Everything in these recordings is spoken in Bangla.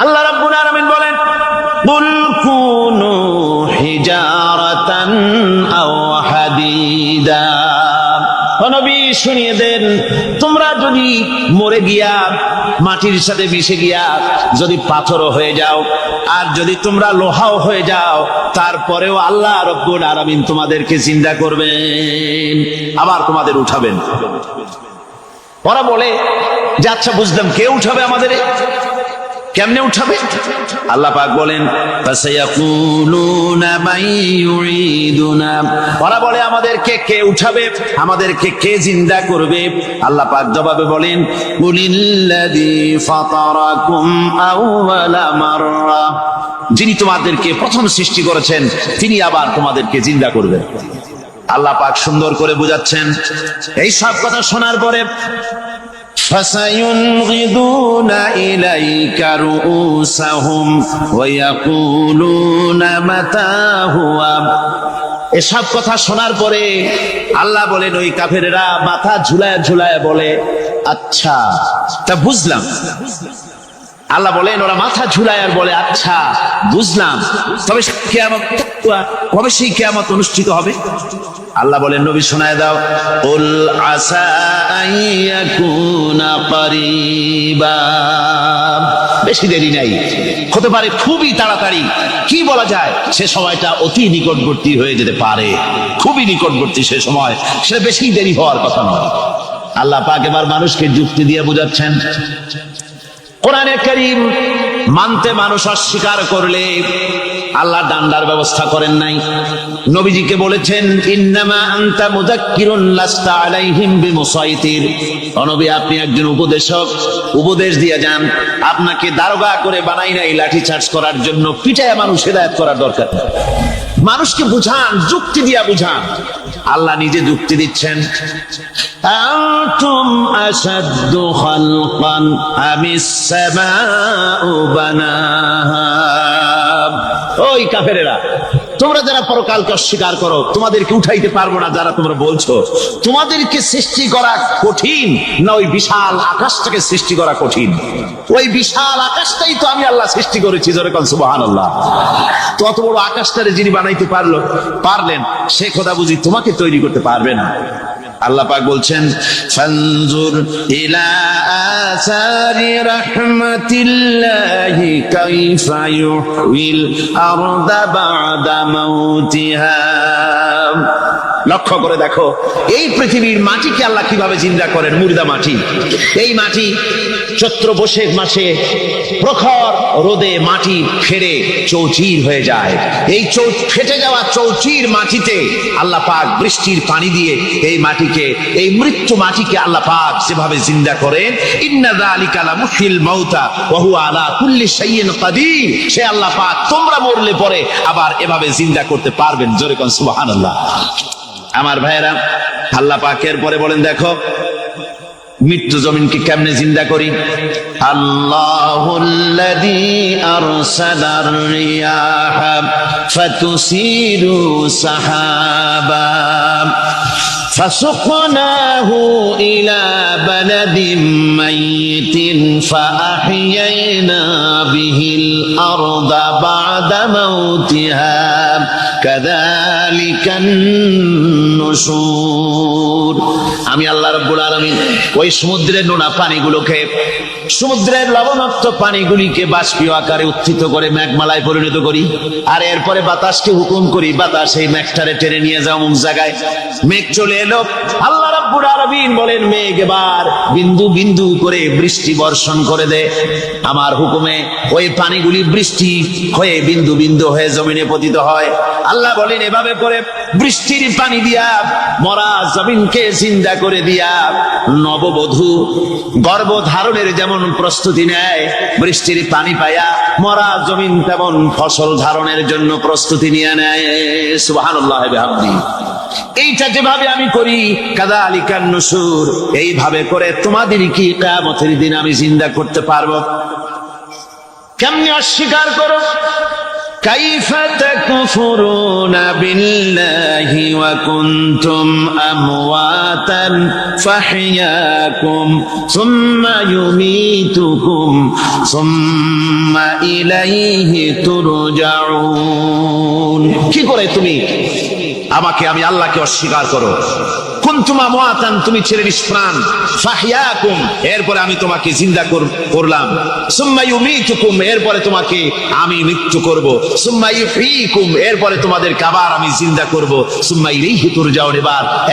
আল্লাহ রাব্বুল আলামিন বলেন, কুল কুনু হিজারাতান আও হাদিদা। নবী শুনিয়ে দেন, তোমরা যদি মরে গিয়া মাটির সাথে মিশে গিয়া যদি পাথরও হয়ে যাও, আর যদি তোমরা লোহাও হয়ে যাও, তারপরেও আল্লাহ রাব্বুল আলামিন তোমাদেরকে জিন্দা করবেন, আবার তোমাদের উঠাবেন। ওরা বলে যে আচ্ছা বুঝলাম, কে উঠাবে আমাদের, কেমনে উঠাবে? আল্লাহ পাক বলেন, ফাসায়াকুলুনা মান ইউঈদুনা। ওরা বলে আমাদেরকে কে উঠাবে, আমাদেরকে কে জিন্দা করবে? আল্লাহ পাক জবাবে বলেন, কুলিল্লাযী ফাতারাকুম আউওয়ালা মাররা। যিনি তোমাদেরকে প্রথম সৃষ্টি করেছেন তিনি আবার তোমাদেরকে জিন্দা করবেন। আল্লাহ পাক সুন্দর করে বুঝাচ্ছেন। এই সব কথা শোনার পরে فَسَيُنْغِضُونَ إِلَيْكَ رُؤُوسَهُمْ وَيَقُولُونَ مَتَى هُوَ। এসব কথা শোনার পরে আল্লাহ বলেন, ওই কাফেরেরা মাথা ঝুলায় ঝুলায় বলে, আচ্ছা তা বুঝলাম। আল্লাহ বলেন, ওরা মাথা ঝুলায় আর বলে, আচ্ছা বুঝলাম, তবে কিয়ামত কবে সেই কিয়ামত অনুষ্ঠিত হবে? আল্লাহ বলেন, নবী শোনায় দাও, কুল আসা আইয়াকুনা করিবা। বেশি দেরি নাই, হতে পারে খুবই তাড়াতাড়ি। কি বলা যায়, সে সময়টা অতি নিকটবর্তী হয়ে যেতে পারে, খুবই নিকটবর্তী সে সময়, সেটা বেশি দেরি হওয়ার কথা নয়। আল্লাহ পাক এবার মানুষকে যুক্তি দিয়ে বুঝাচ্ছেন। কোরআনে কারীম মানতে মানুষ অস্বীকার করলে আল্লাহ ডান্ডার ব্যবস্থা করেন নাই। নবীজিকে বলেছেন, ইন্নামা আনতা মুযাক্কিরুন লাস্তা আলাইহিম বিমুসাইতির। নবী, আপনি একজন উপদেশক, উপদেশ দিয়ে যান। আপনাকে দারোগা করে বানাই নাই লাঠি চার্জ করার জন্য, পিটায় মানুষ হেদায়েত করার দরকার। মানুষকে বুঝান, যুক্তি দিয়া বুঝান। আল্লাহ নিজে যুক্তি দিচ্ছেন, আনতুম আশাদ্দু খালকান আমিস সামাউ বানাহা। ওই কাফেরেরা, তোমরা যারা পরকালকে অস্বীকার করো, তোমাদেরকে উঠাইতে পারবো না যারা তোমরা বলছো, তোমাদেরকে সৃষ্টি করা কঠিন না ওই বিশাল আকাশটাকে সৃষ্টি করা কঠিন? ওই বিশাল আকাশটাই তো আমি আল্লাহ সৃষ্টি করেছি, জোরে কোন সুবহানাল্লাহ। তো অত বড় আকাশটারে যিনি বানাইতে পারলেন, সে খোদা বুঝি তোমাকে তৈরি করতে পারবে না? আল্লাহ পাক বলছেন, ফানজুর ইলা আসারি রাহমাতিল্লাহি কাইফা ইউহিল আরদা বাদা মাউতিহা। লক্ষ্য করে দেখো, এই পৃথিবীর মাটিকে আল্লাহ কিভাবে জিন্দা করেন। মুর্দা মাটি, এই মাটি চৈত্র বৈশাখ মাসে প্রখর রোদে মাটি ফেটে চৌচির হয়ে যায়। এই ফেটে যাওয়া চৌচির মাটিতে আল্লাহ পাক বৃষ্টির পানি দিয়ে এই মাটিকে, এই মৃত্যু মাটিকে আল্লাহ পাক যেভাবে জিন্দা করেন, ইন্না যালিকা লামুহিল মাউতা ওয়া হুয়া আলা কুল্লি শাইইন কাদির। সে আল্লাহ পাক তোমরা মরলে পরে আবার এভাবে জিন্দা করতে পারবেন, জোরে কোন সুবহানাল্লাহ। আমার ভাইয়েরা, আল্লাহ পাকের পরে বলেন, দেখো মৃত্যু জমিনকে কেমনে জিন্দা করি। আল্লাহুল্লাযী আরসালার রিয়াহা ফাতুসিরু সাহাবা ফাসুকনাহু ইলা বালাদিন মাইতিন ফাআহইয়ানা বিহিল আরদা বা'দা মাউতিহা কাযালিকান নুশুর। আমি আল্লাহ রাব্বুল আলামিন ওই সমুদ্রের নোনা পানিগুলোকে, সমুদ্রের লবণাক্ত পানিগুলিকে বাষ্পীয় আকারে উত্থিত করে মেঘমালায় পরিণত করি, আর এরপরে বাতাসকে হুকুম করি, বাতাস এই মেঘটারে টেনে নিয়ে যাও অমুক জায়গায়। মেঘ চলে এলো, আল্লাহ রাব্বুল আলামিন বলেন, মেঘ এবার বিন্দু বিন্দু করে বৃষ্টি বর্ষণ করে দে। আমার হুকুমে ওই পানিগুলি বৃষ্টি হয়ে বিন্দু বিন্দু হয়ে জমিনে পতিত হয়। আল্লাহ বলেন, এভাবে করে বৃষ্টির পানি দিয়া মরা জমিনকে জিন্দা করে দিয়া নববধূ গর্ভধারণের যেমন প্রস্তুতি নেয়, বৃষ্টির পানি পায়া মরা জমিন তেমন ফসল ধারণের জন্য প্রস্তুতি নিয়ে নেয়। সুবহানাল্লাহ বিহামদি। এইটা যেভাবে আমি করি, কাযালিকান নুশুর, এইভাবে করে তোমাদের কি কিয়ামতের দিন আমি জিন্দা করতে পারবো? কেমনে অস্বীকার করো? কাইফা তাকফুরুনা বিল্লাহি ওয়া কুনতুম আমওয়াতান ফাহইয়াকুম সুম্মা ইউমীতুকুম সুম্মা ইলাইহি তুরজাউন। কি করে তুমি আমাকে, আমি আল্লাহকে অস্বীকার করো? কুনতুম আমওয়াতান, তুমি ছিলে নিষ্প্রাণ, ফাহইয়াকুম, এরপরে আমি তোমাকে জিন্দা করলাম, সুম্মা ইউমীতুকুম, এরপরে তোমাকে আমি মৃত্যু করব, সুম্মা ইউহয়ীকুম, এরপরে তোমাদেরকে আবার আমি জিন্দা করব, সুম্মা ইলাইহি তুরজাউন,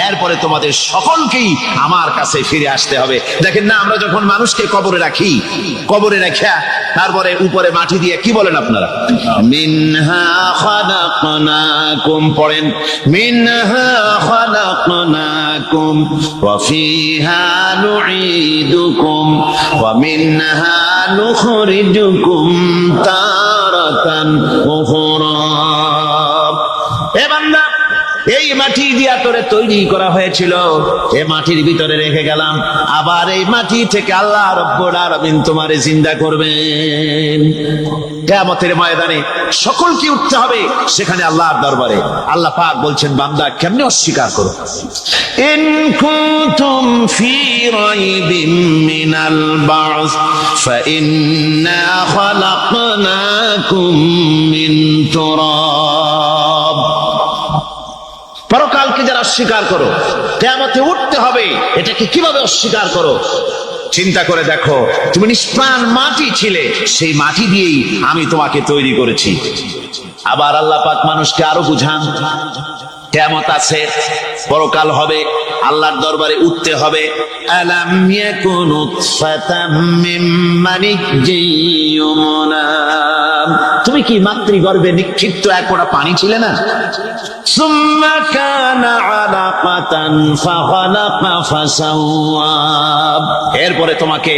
এরপরে তোমাদের সকলকেই আমার কাছে ফিরে আসতে হবে। দেখেন না, আমরা যখন মানুষকে কবরে রাখি, কবরে রাখা তারপরে উপরে মাটি দিয়ে কি বলেন আপনারা? মিনহা খালাকনাকুম, পড়েন মিনহা খালাকনাকুম ওয়া ফিহা নুঈদুকুম ওয়া মিনহা নুখরিজুকুম তারাতান উখরা। এ বান্দা, এই মাটি দিয়া তোরে তৈরি করা হয়েছিল, এ মাটির ভিতরে রেখে গেলাম, আবার এই মাটি থেকে আল্লাহ রব্বুল আলামিন তোমারে জিন্দা করবেন। কিয়ামতের ময়দানে সকলকে উঠতে হবে সেখানে আল্লাহর দরবারে। আল্লাহ পাক বলছেন, বান্দা কেমনে অস্বীকার করো? ইন কুনতুম ফি রাইবিম মিনাল বা'স ফাইন্না খালাকনাকুম মিন তুরাব। পরকালকে যারা অস্বীকার করো, কিয়ামতে উঠতে হবে, এটাকে কিভাবে অস্বীকার করো? চিন্তা করে দেখো, তুমি নিষ্প্রাণ মাটি ছিলে, সেই মাটি দিয়েই আমি তোমাকে তৈরি করেছি। আবার আল্লাহ পাক মানুষকে আরো বুঝান, কিয়ামত আছে, পরকাল হবে, আল্লাহর দরবারে উঠতে হবে। আলাম ইয়াকুন নুতফাতাম মিন মানিয়্যিয়ুমনা, তুমি কি মাতৃগর্ভে নিক্ষিপ্ত এক ফোঁটা পানি ছিলে না? সুম্মা কানা আলাকাতান ফাখালাকা ফাসাওয়া, এরপরে তোমাকে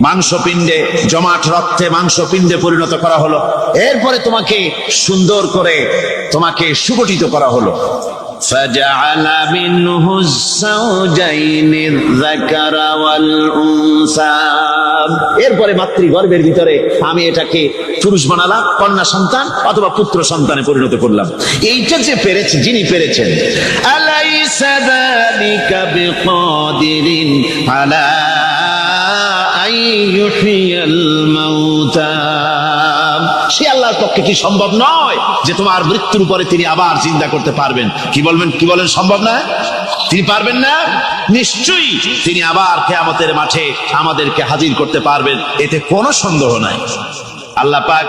মাংসপিণ্ডে, জমাট রক্তে মাংসপিণ্ডে পরিণত করা হলো, এরপরে তোমাকে সুন্দর করে তোমাকে সুগঠিত করা হলো। ফাজআলা মিনহু যাওজাইনি যাকারা ওয়াল উনসা, এরপরে মাতৃগর্ভের ভিতরে আমি এটাকে পুরুষ বানালাম, কন্যা সন্তান অথবা পুত্র সন্তানে পরিণত করলাম। এইটা যে পেরেছে, যিনি পেরেছেন, আলাইসা যালিকা বিকাদিরিন আলা আইয়ুহিয়াল মাউতা, সে আল্লাহর পক্ষে কি সম্ভব নয় যে তোমার মৃত্যুর পরে তিনি আবার জিন্দা করতে পারবেন? কি বলবেন, কি বলেন, সম্ভব না? তিনি পারবেন না? নিশ্চয়ই তিনি আবার কিয়ামতের মাঠে আমাদেরকে হাজির করতে পারবেন, এতে কোনো সন্দেহ নাই। আল্লাহ পাক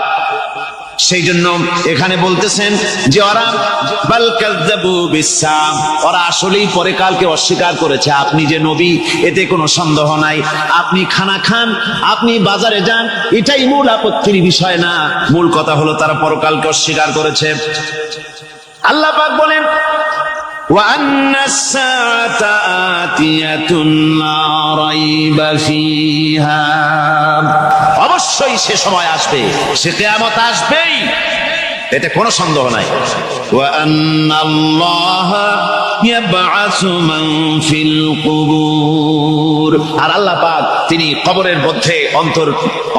সেই জন্য এখানে বলতেছেন যে ওরা বাল কাযযাবু বিসসাম, ওরা আসলেই পরকালকে অস্বীকার করেছে। আপনি যে নবী, এতে কোনো সন্দেহ নাই। আপনি খানা খান, আপনি বাজারে যান, এটাই মূল আপত্তির বিষয় না। মূল কথা হলো তারা পরকালকে অস্বীকার করেছে। আল্লাহ পাক বলেন, ওয়া আন্নাস সাআতা আতিয়াতুন লা রাইবা ফিহা, অবশ্যই সে সময় আসবে, সে কিয়ামত আসবেই, এতে কোনো সন্দেহ নাই। ওয়া আন্নাল্লাহা ইয়াবআসু মান ফিল কুবুর, আর আল্লাহ পাক তিনি কবরের মধ্যে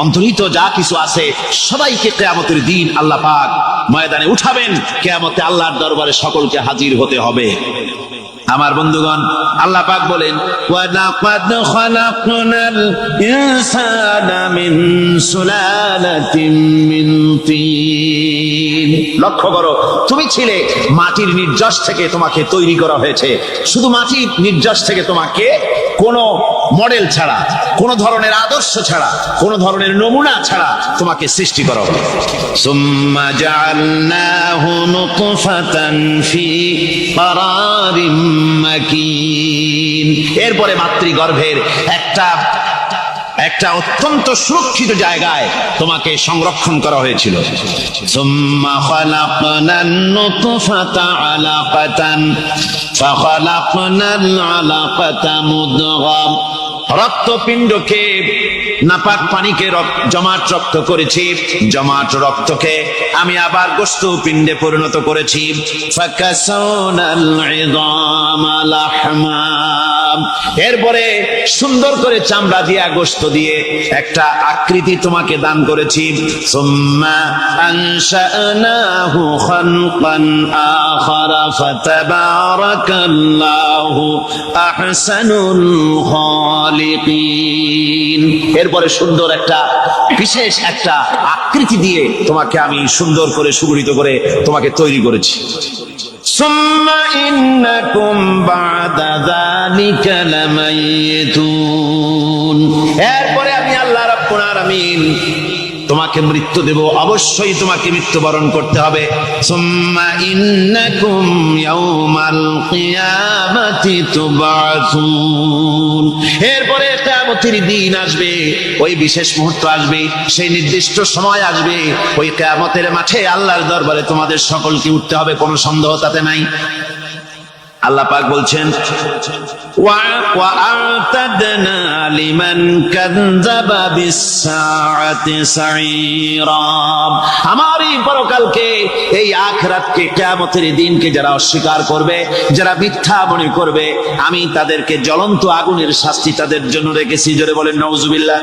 অন্তর্হিত যা কিছু আছে সবাইকে কিয়ামতের দিন আল্লাহ পাক ময়দানে উঠাবেন। কিয়ামতে আল্লাহর দরবারে সকলকে হাজির হতে হবে। আমার বন্ধুগণ, আল্লাহ পাক বলেন, ওয়া লাকাদ খালাকনাল ইনসানা মিন সুলালাতিন মিন তিন, লক্ষ্য করো, তুমি ছিলে মাটির নির্যাস থেকে, তোমাকে তৈরি করা হয়েছে। শুধু মাটির নির্যাস থেকে তোমাকে কোন মডেল ছাড়া, কোন ধরনের আদর্শ ছাড়া, কোন ধরনের নমুনা ছাড়া তোমাকে সৃষ্টি করা হলো। সুম্মা জাআলনাহু নুতফাতান ফি ক্বারারিম মাকিন, এরপরে মাতৃগর্ভের একটা অত্যন্ত সুরক্ষিত জায়গায় তোমাকে সংরক্ষণ করা হয়েছিল। সুম্মা খালাকনান নুতফাতা আলাকাতান ফাখালাকনাল আলাকাতা মুদগা, রক্তপিণ্ডকে নাপাক পানিকে জমাট রক্ত করেছি, জমাট রক্তকে আমি আবার গোশত পিণ্ডে পরিণত করেছি। ফাকাসাউনাল ইযামা লাহমা, এরপরে সুন্দর করে চামড়া দিয়া গোশত দিয়ে একটা আকৃতি তোমাকে দান করেছি। সুম্মা আনশানাহু খালকান আখারা ফাতাবারাকাল্লাহু আহসানুল খালিকিন, এরপরে সুন্দর একটা বিশেষ একটা আকৃতি দিয়ে তোমাকে আমি সুন্দর করে সুগঠিত করে তোমাকে তৈরি করেছি। সুম্মা ইন্নাকুম বা'দা যালিকা লামাইতুন, এরপরে আমি আল্লাহ রাব্বুল আলামিন তোমাকে মৃত্যু দেব, অবশ্যই তোমাকে মৃত্যুবরণ করতে হবে। সুম্মা ইন্নাকুম ইয়াউমাল কিয়ামাতি তুবআসুন, এরপরে কিয়ামতের দিন আসবে, ওই বিশেষ মুহূর্ত আসবে, সেই নির্দিষ্ট সময় আসবে, ওই কিয়ামতের মাঠে আল্লাহর দরবারে তোমাদের সকলকে উঠতে হবে, কোনো সন্দেহ তাতে নাই। আল্লাহ পাক বলছেন ওয়া আ'তাদনা লিমান কাযযাবা বিস-সাআতি সাঈরা, আমার এই পরকালকে, এই আখিরাতকে, কিয়ামতের দিনকে যারা অস্বীকার করবে, যারা মিথ্যা মনে করবে, আমি তাদেরকে জ্বলন্ত আগুনের শাস্তি তাদের জন্য রেখেছি। জোরে বলেন নাউজুবিল্লাহ।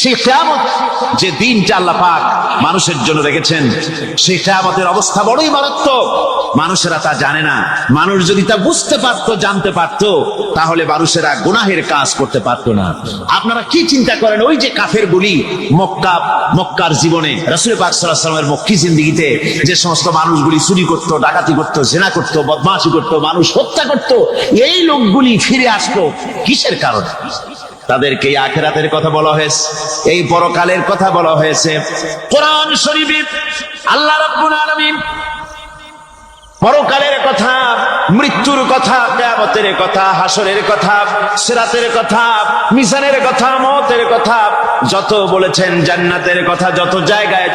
সেই কিয়ামত যে দিনটা আল্লাহ পাক মানুষের জন্য রেখেছেন, সেই কিয়ামতের অবস্থা বড়ই মারাত্মক। মানুষেরা তা জানে না। মানুষ যদি তা বুঝতে পারতো, জানতে পারতো, তাহলে মানুষেরা গুনাহের কাজ করতে পারতো না। আপনারা কি চিন্তা করেন, ওই যে কাফেরগুলি মক্কার জীবনে, রাসূল পাক সাল্লাল্লাহু আলাইহি ওয়াসাল্লামের মক্কি জিন্দেগিতে যে সমস্ত মানুষগুলি চুরি করতো, ডাকাতি করতো, জিনা করতো, বদমাশি করতো, মানুষ হত্যা করতো, এই লোকগুলি ফিরে আসতো কিসের কারণে? তাদেরকে আখিরাতের কথা বলা হয়েছে, এই পরকালের কথা বলা হয়েছে। কোরআন শরীফে আল্লাহ রাব্বুল আলামিন পরকালের কথা, মৃত্যুর কথা, কিয়ামতের কথা, হাসরের কথা, সিরাতের কথা, মিজানের কথা, মওতের কথা যত বলেছেন, জান্নাতের কথা যত জায়গায়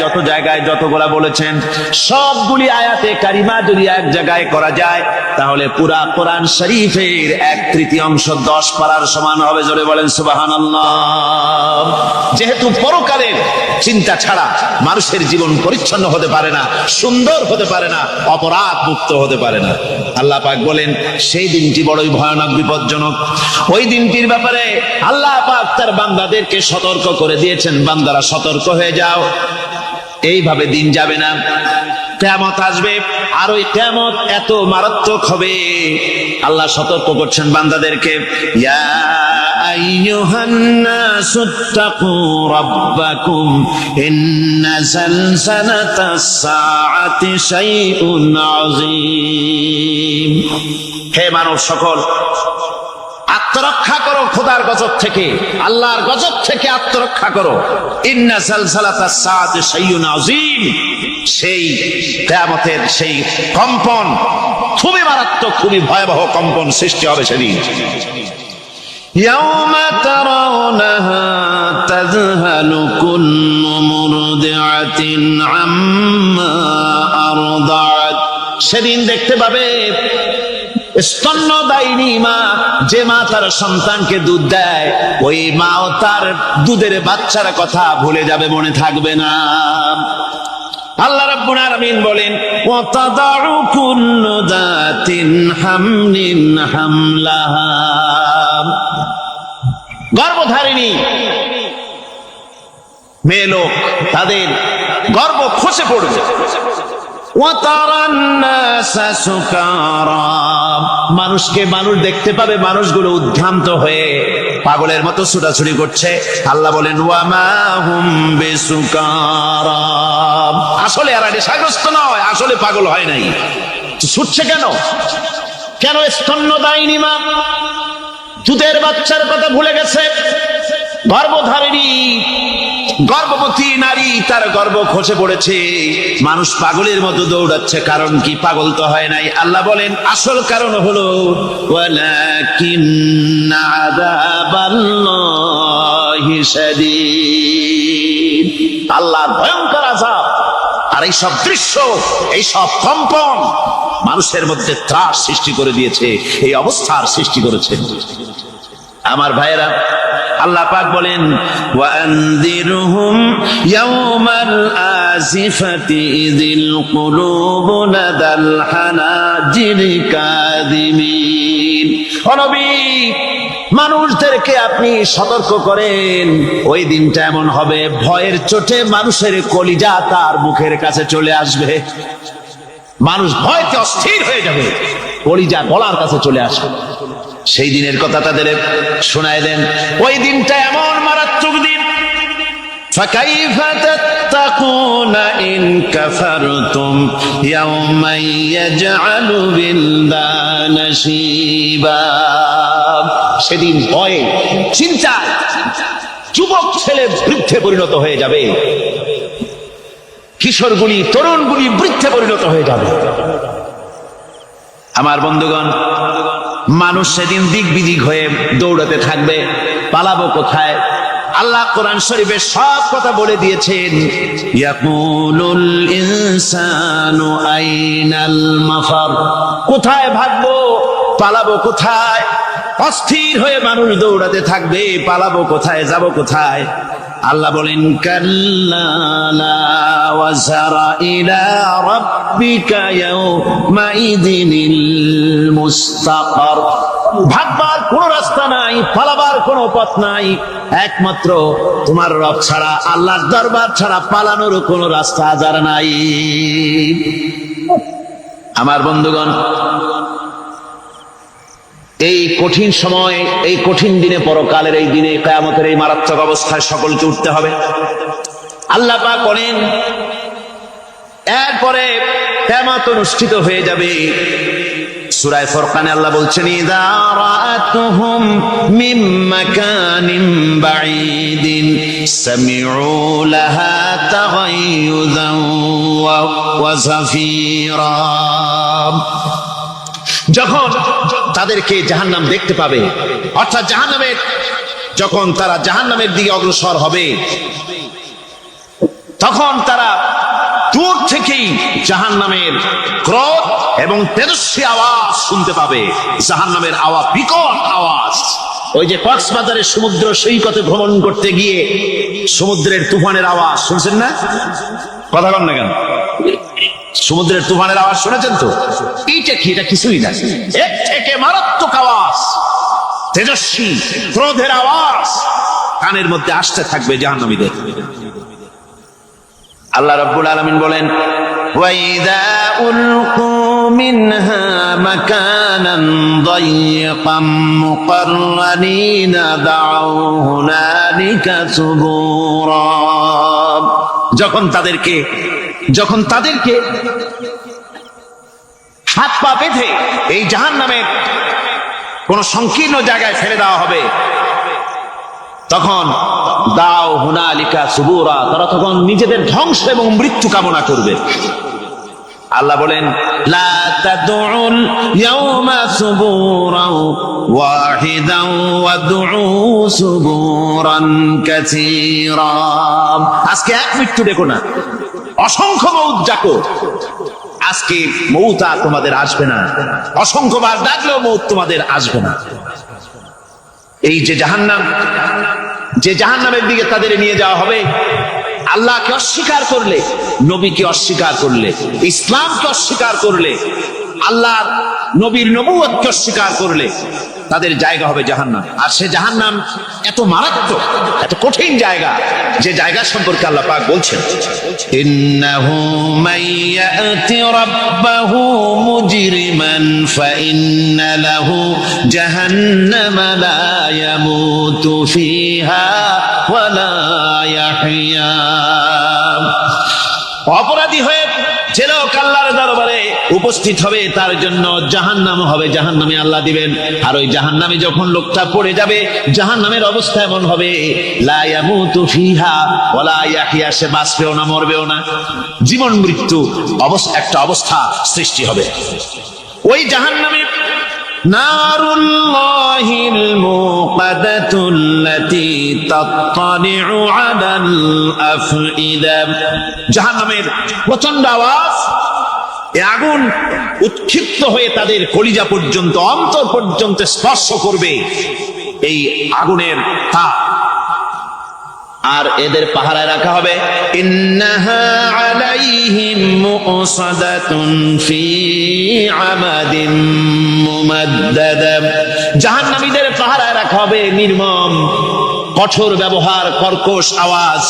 যতগুলা বলেছেন, সবগুলি আয়াতে কারিমা যদি এক জায়গায় করা যায়, তাহলে পুরা কোরআন শরীফের 1/3 10 পারার সমান হবে। জোরে বলেন সুবহানাল্লাহ। যেহেতু পরকালের চিন্তা ছাড়া মানুষের জীবন পরিচ্ছন্ন হতে পারে না, সুন্দর হতে পারে না, অপরাধ মুক্ত হতে পারে না। আল্লাহ পাক বলেন সেই দিনটি বড়ই ভয়ানক, বিপজ্জনক। ওই দিনটির ব্যাপারে আল্লাহ পাক তার বান্দাদেরকে সতর্ক করে দিয়েছেন, বান্দারা সতর্ক হয়ে যাও, এইভাবে দিন যাবে না, কিয়ামত আসবে। আর ওই কিয়ামত এত মারাত্মক হবে, আল্লাহ সতর্ক করছেন বান্দাদেরকে। ইয়া আইয়ুহান নাসুত্তাকু রাব্বাকুম ইন্না যালজালাতাস সাআতি শাইউন আযীম, হে মানব সকল, আত্মরক্ষা করো খোদার গজব থেকে, আল্লাহর গজব থেকে আত্মরক্ষা করো। ইন্না যালজালাতাস সাআতি শাইউন আযীম, সেই কিয়ামতের সেই কম্পন খুবই মারাত্মক, খুবই ভয়াবহ কম্পন সৃষ্টি হবে সেদিন। ইয়াউমা তারাউনাহা তাযহালু কুল্লু মুরদিআতিন আম্মা আরদাআত, সেদিন দেখতে পাবে স্তন্যদায়িনী মা, যে মা তার সন্তানকে দুধ দেয়, ওই মাও তার দুধের বাচ্চার কথা ভুলে যাবে, মনে থাকবে না। আল্লাহ রাব্বুল আলামিন বলেন ওয়া তাদাউ কুল্লু যাতিন হামলিন হামলাহা, গর্ভধারিণী মেয়ে লোক, তাদের গর্ভ খসে পড়বে। ওয়া তারান নাসা সুকারা, মানুষকে মানুষ দেখতে পাবে, মানুষগুলো উদ্ভ্রান্ত হয়ে পাগলের মতো ছুটাছুটি করছে। আল্লাহ বলেন ওয়া মা হুম বিসুকারা, আসলে এরা নেশাগ্রস্ত নয়, আসলে পাগল হয় নাই। ছুটছে কেন? কেন? স্তন্যদায়িনী মা দুধের বাচ্চার কথা ভুলে গেছে। গর্ভধারিণী গর্ভবতী নারী, তার গর্ভ খসে পড়েছে, মানুষ পাগলের মতো দৌড়াচ্ছে। কারণ কি? পাগল তো হয় নাই। আল্লাহ বলেন আসল কারণ হলো ওয়ালাকিন্না আযাবাল্লাহি শাদীদ, আল্লাহর ভয়ঙ্কর আযাব। আর এই সব দৃশ্য, এই সব কম্পন মানুষের মধ্যে ত্রাস সৃষ্টি করে দিয়েছে, এই অবস্থার সৃষ্টি করেছে। আমার ভাইয়েরা, আল্লাহ পাক বলেন ওয়ানযিরহুম ইয়াওমাল আসিফাতি ইযিল কুলুবু লাদাল হানাজির কাযিমিন। ও নবী, মানুষদেরকে আপনি সতর্ক করেন, ওই দিনটা এমন হবে ভয়ের চোটে মানুষের কলিজা তার মুখের কাছে চলে আসবে। মানুষ ভয়তে অস্থির হয়ে যাবে, কলিজা গলার কাছে চলে আসবে। সেই দিনের কথা তাদের শোনায় দেন। ওই দিনটা এমন মারাত্মক দিন। فكيف تتقون إن كفرتم يوما يجعل الولدان شيبا। সেদিন ভয়ে চিন্তায় যুবক ছেলে বৃদ্ধে পরিণত হয়ে যাবে, কিশোরগুলি তরুণগুলি বৃদ্ধে পরিণত হয়ে যাবে। আমার বন্ধুগণ, মানুষ সেদিন দিক বিদিক হয়ে দৌড়াতে থাকবে, পালাবো কোথায়? আল্লাহ কোরআন শরীফে সব কথা বলে দিয়েছেন। ইয়াকুলুল ইনসানু আইনাল মাফার, কোথায় ভাগবো, পালাবো কোথায়? অস্থির হয়ে মানুষ দৌড়াতে থাকবে, পালাবো কোথায়, যাব কোথায়? আল্লাহ বলেন কাল্লা লা ওয়াজারা ইলা রাব্বিকা ইয়াওমাইযিনিল মুস্তাকার। ভাগবার কোন রাস্তা নাই, পালাবার কোন পথ নাই, একমাত্র তোমার রব ছাড়া, আল্লাহর দরবার ছাড়া পালানোর কোন রাস্তা যার নাই। আমার বন্ধুগণ, এই কঠিন সময়, এই কঠিন দিনে, পরকালের এই দিনে, কিয়ামতের এই মারাত্মক অবস্থায় সকলকে উঠতে হবে। আল্লাহ পাক বলেন, এরপরে কিয়ামত অনুষ্ঠিত হয়ে যাবে। সূরা ফুরকানে আল্লাহ বলছেন ইযা রাআতুহুম মিন মাকানিন বাঈদিন সামিউ লাহা তাগায়ুযান ওয়া যাফীরা। যখন তাদেরকে জাহান্নাম দেখতে পাবে, অর্থাৎ জাহান্নামের, যখন তারা জাহান্নামের দিকে অগ্রসর হবে, তখন তারা দূর থেকেই জাহান্নামের ক্রোধ এবং তেজস্বী আওয়াজ শুনতে পাবে। জাহান্নামের আওয়াজ, বিকট আওয়াজ। ওই যে কক্সবাজারের সমুদ্র সৈকতে ভ্রমণ করতে গিয়ে সমুদ্রের তুফানের আওয়াজ শুনছেন না? কথা বল না কেন? সমুদ্রের তুফানের আওয়াজ শুনেছেন তো? এইটা কি? এটা কিছুই না, এর থেকে মারাত্মক আওয়াজ, তেজস্বী ক্রোধের আওয়াজ কানের মধ্যে আসতে থাকবে জাহান্নামীদের। আল্লাহ রাব্বুল আলামিন বলেন ওয়াইদা উলকু মিনহা মাকানান দায়িকাম মুকাররানিনা দাউ হুনালিকা সুবুরা। যখন তাদেরকে হাত পা বেঁধে এই জাহান্নামের কোন সংকীর্ণ জায়গায় ফেলে দেওয়া হবে, তখন দাও হুনালিকা সুবুরা, তারা তখন নিজেদের ধ্বংস এবং মৃত্যু কামনা করবে। আল্লাহ বলেন লা তাদউল ইয়াওমা সুবুরান ওয়াহিদান ওয়াদউ সুবুরান কাসীরা। আজকে এক মৃত্যু ডেকো না, অসংখ্য মউত ডাকো। আজকে মউত আর তোমাদের আসবে না, অসংখ্যবার ডাকলেও মউত তোমাদের আসবে না। এই যে জাহান্নামের দিকে তাদের নিয়ে যাওয়া হবে, আল্লাহকে অস্বীকার করলে, নবীকে অস্বীকার করলে, ইসলামকে অস্বীকার করলে, আল্লাহর নবীর নবুয়তকে অস্বীকার করলে তাদের জায়গা হবে জাহান্নাম। আর সে জাহান্নাম এত মারাত্মক, এত কঠিন জায়গা, যে জায়গা সম্পর্কে আল্লাহ পাক বলছেন ইন্নাহু মাইয়াতি রাব্বাহু মুজরিমান ফাইন্না লাহু জাহান্নামা লা ইয়ামুতু ফিহা ওয়া লা ইয়াহইয়া। অপরাধী হয়ে যে লোক আল্লাহর দরবারে উপস্থিত হবে, তার জন্য জাহান্নাম হবে, জাহান্নামে আল্লাহ দিবেন। আর ওই জাহান্নামে যখন লোকটা পড়ে যাবে, জাহান্নামের অবস্থা এমন হবে লা ইয়ামুতু ফিহা ওয়া লা ইয়াহইয়া, সে বাঁচবেও না, মরবেও না, জীবন মৃত্যু একটা অবস্থা সৃষ্টি হবে। ওই জাহান্নামে নারুল্লাহিল মুকাদাতুল্লাতী তাত্তালিউ আলাল আফইদা। জাহান্নামের প্রচন্ড আওয়াজ, এই আগুন উৎক্ষিপ্ত হয়ে তাদের কলিজা পর্যন্ত, অন্তর পর্যন্ত স্পর্শ করবে। এই আগুনের তাপ আর এদের পাহারায় রাখা হবে ইন্নাহা আলাইহিম মুসাদাতুন ফি আমাদিন মুমাদ্দাদা। জাহান্নামীদের পাহারায় রাখা হবে নির্মম, কঠোর ব্যবহার, কর্কশ আওয়াজ,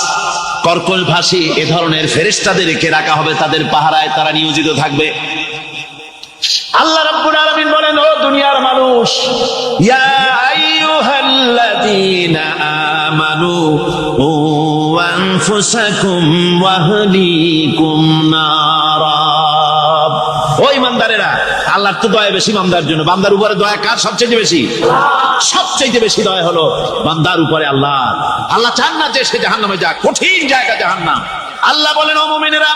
কর্কশ ভাষী এ ধরনের ফেরেশতাদেরকে রাখা হবে তাদের পাহারায়, তারা নিয়োজিত থাকবে। আল্লাহ রাব্বুল আলামিন বলেন, ও দুনিয়ার মানুষ, ইয়া আইয়ুহাল্লাযীনা আমানু ও আনফুসাকুম ওয়া আহলিকুম নারা। ও ঈমানদারেরা, আল্লাহর তো দয়া বেশি বান্দার জন্য। বান্দার উপরে দয়া কার সবচেয়ে বেশি? সবচেয়ে বেশি দয়া হলো বান্দার উপরে আল্লাহ। আল্লাহ চান না যে সে জাহান্নামে যাক, কঠিন জায়গা জাহান্নাম। আল্লাহ বলেন, ও মুমিনেরা,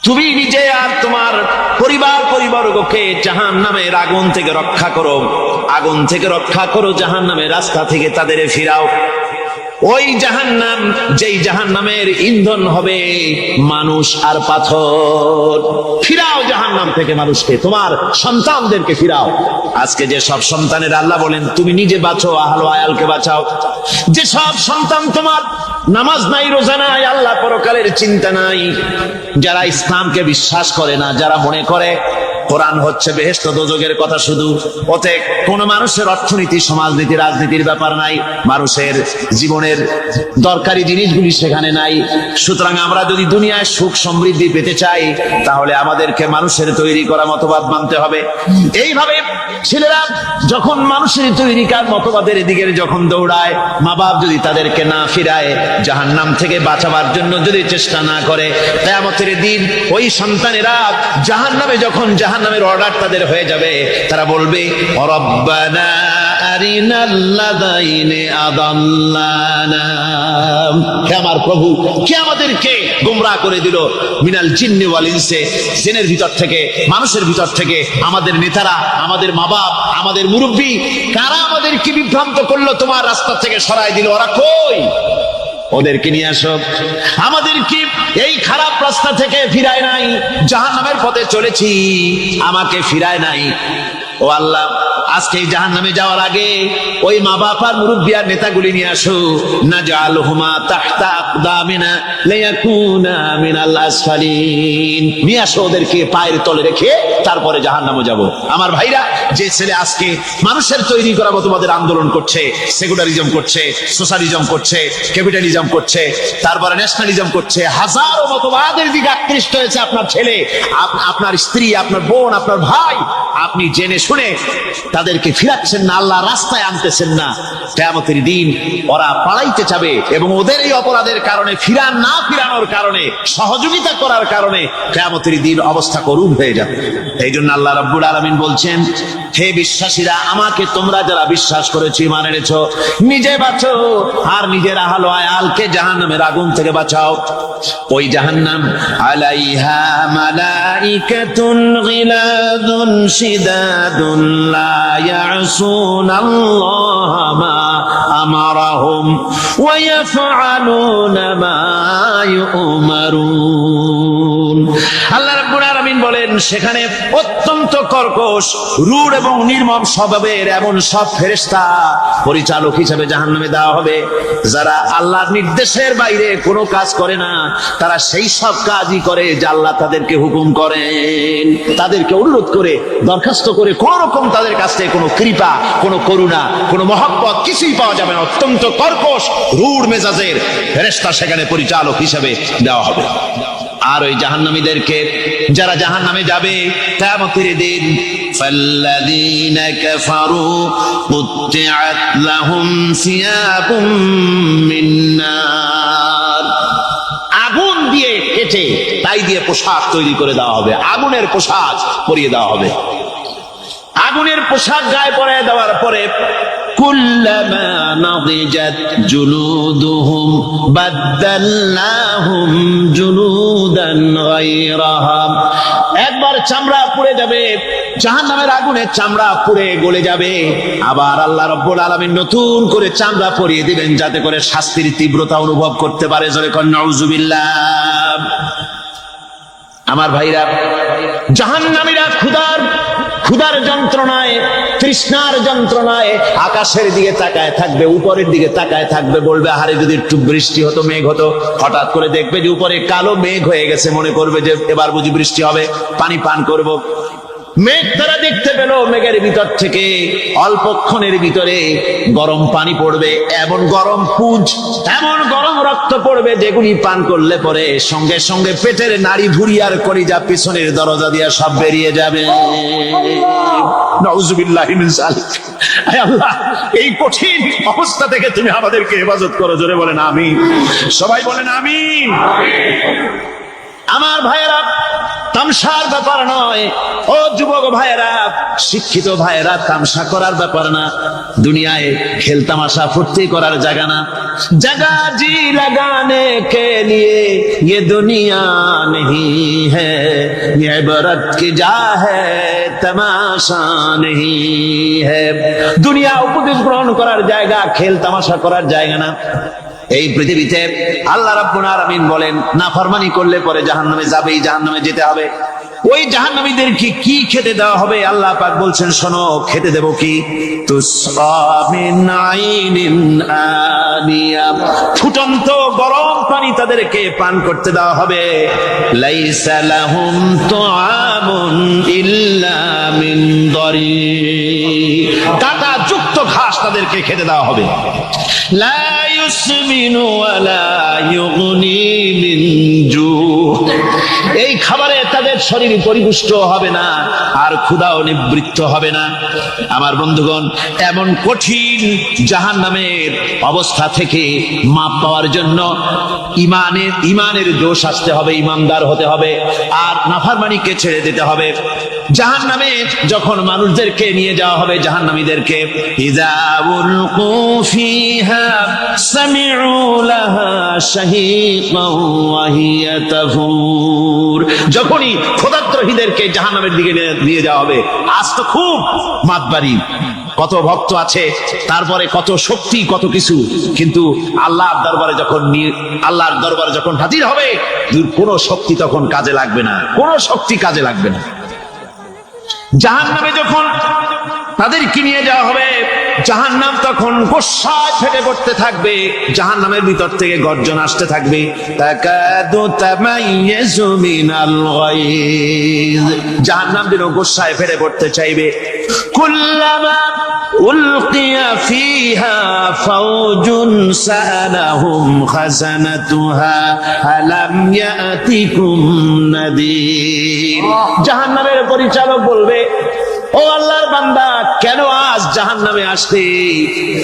তুমি নিজে আর তোমার পরিবারবর্গকে জাহান্নামের আগুন থেকে রক্ষা করো, আগুন থেকে রক্ষা করো, জাহান্নামের রাস্তা থেকে তাদের ফিরাও। ওই জাহান্নাম, যেই জাহান্নামের ইন্ধন হবে মানুষ আর পাথর। ফিরাও জাহান্নাম থেকে মানুষকে, তোমার সন্তানদেরকে ফিরাও। আজকে যে সব সন্তানের আল্লাহ বলেন তুমি নিজে বাঁচো, আহল আয়ালকে বাঁচাও। যে সব সন্তান তোমার নামাজ নাই, রোজা নাই, আল্লাহ পরকালের চিন্তা নাই, যারা ইসলামকে বিশ্বাস করে না, যারা মনে করে কোরআন হচ্ছে বেহেশত দোজখের কথা শুধু, ওতে কোন মানুষের অর্থনীতি, সমাজনীতি, রাজনীতির ব্যাপার নাই, মানুষের জীবনের দরকারি জিনিসগুলি সেখানে নাই। সুতরাং আমরা যদি দুনিয়ায় সুখ সমৃদ্ধি পেতে চাই, তাহলে আমাদেরকে মানুষের তৈরি করা মতবাদ মানতে হবে। এইভাবে ছেলেরা যখন মানুষের তৈরিকার মতবাদের দিকে যখন দৌড়ায়, মা বাপ যদি তাদেরকে না ফিরায়, জাহান্নাম থেকে বাঁচাবার জন্য যদি চেষ্টা না করে, কিয়ামতের দিন ওই সন্তানেরা জাহান্নামে যখন জাহান্নামের অর্ডার তাদের হয়ে যাবে, তারা বলবে, রব্বানা আরিনাল্লাযাইনি আদাল্লানা। হে আমার প্রভু, কে আমাদেরকে গোমরাহ করে দিল, মিনাল জিন্নি ওয়াল ইনসি, জিনের ভিতর থেকে, মানুষের ভিতর থেকে, আমাদের নেতারা, আমাদের মা বাপ, আমাদের মুরব্বী, কারা আমাদেরকে বিভ্রান্ত করলো, তোমার রাস্তা থেকে সরাই দিল, ওরা কই? ওদেরকে নিয়ে আসো। আমাদেরকে এই খারাপ রাস্তা থেকে ফিরায় নাই, জাহান্নামের পথে চলেছি, আমাকে ফিরায় নাই। ও আল্লাহ, আজকে এই জাহান্নামে যাওয়ার আগে ওই মা বাপ আর মুরব্বি আর নেতাগুলি নিয়ে আসো। নাজআলহুমা তাহতা আকদামিনা লিয়াকুনা মিনাল আসফালিন। নিয়ে আসো, ওদেরকে পায়ের তলে রেখে তারপরে জাহান্নামে যাব। আমার ভাইরা, যে ছেলে আজকে মানুষের তৈরি করা মতবাদের আন্দোলন করছে, সেকুলারিজম করছে, সোশ্যালিজম করছে, ক্যাপিটালিজম করছে, তারপরে ন্যাশনালিজম করছে, হাজারো মতবাদের দিকে আকৃষ্ট হয়েছে আপনার ছেলে, আপনার স্ত্রী, আপনার বোন, আপনার ভাই, আপনি জেনে শুনে তাদেরকে ফিরাচ্ছেন না, আল্লাহ রাস্তায় আনতেছেন না। কিয়ামতের দিন ওরা পালাইতে যাবে এবং ওদের এই অপরাধের কারণে, ফিরানোর কারণে, সহযোগিতা করার কারণে কিয়ামতের দিন অবস্থা করুণ হয়ে যাবে। এই জন্য আল্লাহ রাব্বুল আলামিন বলছেন, হে বিশ্বাসীরা, আমাকে তোমরা যারা বিশ্বাস করেছো, ঈমান এনেছো, নিজে বাঁচো আর নিজের আহল আয়ালকে জাহান্নামের আগুন থেকে বাঁচাও। ওই জাহান্নাম আলাইহা মালাইকাতুন গিলাদুন শিদাদুন লা ইয়াসুনাল্লাহা মা আমারাহুম ওয়া ইয়াফআলুনা মা ইউমারুন। আল্লাহ রাব্বুল আলামিন বলেন, সেখানে অত্যন্ত কর্কশ, রূঢ় এবং নির্মম স্বভাবের এমন সব ফেরেশতা পরিচালক হিসেবে জাহান্নামে দেওয়া হবে, যারা আল্লাহর নির্দেশের বাইরে কোনো কাজ করে না। তারা সেই সব কাজই করে যা আল্লাহ তাদেরকে হুকুম করেন। তাদেরকে অনুরোধ করে, দরখাস্ত করে কোন রকম তাদের কাছ থেকে কোনো কৃপা, কোনো করুণা, কোনো মহব্বত কিছুই পাওয়া যাবে না। অত্যন্ত কর্কশ, রূঢ় মেজাজের ফেরেশতা সেখানে পরিচালক হিসেবে দেওয়া হবে। আর ওই জাহান্নামীদেরকে, যারা জাহান্নামে যাবে কিয়ামতের দিন, ফাল্লাযীনা কাফারু কুত্তিআত লাহুম সিয়াবুম মিন নার। আগুন দিয়ে কেটে তাই দিয়ে পোশাক তৈরি করে দেওয়া হবে, আগুনের পোশাক পরিয়ে দেওয়া হবে। আগুনের পোশাক গায়ে পরিয়ে দেওয়ার পরে কুল্লামা নাদিজাত জুলুদুহুম বাদদালনাহুম জুলুদান গায়রাহা। একবার চামড়া পুড়ে যাবে, জাহান্নামের আগুনে চামড়া পুড়ে গলে যাবে, আবার আল্লাহ রাব্বুল আলামিন নতুন করে চামড়া পরিয়ে দিবেন, যাতে করে শাস্তির তীব্রতা অনুভব করতে পারে। জোরে কোন নাউজুবিল্লাহ। আমার ভাইরা, জাহান্নামীরা ক্ষুধার ক্ষুধার যন্ত্রণায়, তৃষ্ণার যন্ত্রণায় আকাশের দিকে তাকায় থাকবে, উপরের দিকে তাকায় থাকবে, বলবে আহারে যদি একটু বৃষ্টি হতো, মেঘ হতো। হঠাৎ করে দেখবে যে উপরে কালো মেঘ হয়ে গেছে, মনে করবে যে এবার বুঝি বৃষ্টি হবে, পানি পান করব। মেঘ তারা দেখতে পেল, মেঘের ভিতর থেকে অল্পক্ষণের ভিতরে গরম পানি পড়বে, এমন গরম পুঁজ, এমন গরম রক্ত পড়বে যেগুলি পান করলে পরে সঙ্গে সঙ্গে পেটের নাড়ি ভুঁড়ি আর কলিজা পিছনের দরজা দিয়ে সব বেরিয়ে যাবে। নাউজুবিল্লাহি মিন যালিক। হে আল্লাহ, এই কঠিন অবস্থা থেকে তুমি আমাদেরকে হেফাজত করো। জোরে বলেন আমিন। সবাই বলেন আমিন। আমার ভাইয়েরা, তামসার ব্যাপার নয়। ও যুবক ভাইয়েরা, শিক্ষিত ভাইয়েরা, তামসা করার ব্যাপার না। দুনিয়ায় খেল তামাশা ফুর্তি করার জায়গা না। जगह जी लगाने के लिए ये दुनिया नहीं है, ये इबरत की जा है, तमाशा नहीं है। দুনিয়া উপদেশ গ্রহণ করার জায়গা, খেল তামাশা করার জায়গা না। এই পৃথিবীতে আল্লাহ রাব্বুল আলামিন বলেন, নাফরমানি করলে পরে জাহান্নামে যাবেই, জাহান্নামে যেতে হবে। ওই জাহান্নামীদেরকে কি খেতে দেওয়া হবে? আল্লাহ পাক বলছেন, শোনো, খেতে দেব কি? তুসকা মিন আইনিন আনিয়া, ফুটন্ত গরম পানি তাদেরকে পান করতে দেওয়া হবে। লাইসা লাহুম তুআমুন ইল্লা মিন দরি, কাঁটা যুক্ত ঘাস তাদেরকে খেতে দেওয়া হবে। লা ইউসমিনু ওয়ালা ইউগনি মিন জু, এই খাবারে তাদের শরীর পরিপুষ্ট হবে না, আর ক্ষুধাও নিবৃত্ত হবে না। আমার বন্ধুগণ, এমন কঠিন জাহান্নামের অবস্থা থেকে মাপ পাওয়ার জন্য ইমানের দোষ আসতে হবে, ইমানদার হতে হবে, আর নাফরমানিকে ছেড়ে দিতে হবে। জাহান্নামে যখন মানুষদেরকে নিয়ে যাওয়া হবে, জাহান্নামীদেরকে, ইযা উলকু ফিহা সামিউ লাহা শাহীকান ওয়া হিয়া তাফুর, যখনই খোদাদ্রোহীদেরকে জাহান্নামের দিকে নিয়ে যাওয়া হবে, আজ তো খুব মাতবাড়ি, কত ভক্ত আছে, তারপরে কত শক্তি, কত কিছু, কিন্তু আল্লাহর দরবারে যখন হাজির হবে, কোনো শক্তি তখন কাজে লাগবে না, কোনো শক্তি কাজে লাগবে না। জাহান্নামে যখন তাদেরকে নিয়ে যাওয়া হবে, জাহান্নাম তখন গোসায় ফেটে পড়তে থাকবে, জাহান্নামের ভিতর থেকে গর্জন আসতে থাকবে, তাকাদু তামাইয়াজু মিনাল গায়জ, জাহান্নাম যেন গোসায় ফেটে পড়তে চাইবে। কুল্লামা উলকিয়া ফিহা ফাওজুন সালাহুম খাজানাতুহা আলাম ইয়াতিকুম নাদির, জাহান্নামের পরিচালক বলবে, ও আল্লাহর বান্দা, কেন আজ জাহান্নামে আসলি,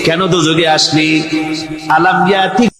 কেন দোজখে আসলি? আলাম ইয়াতিকুম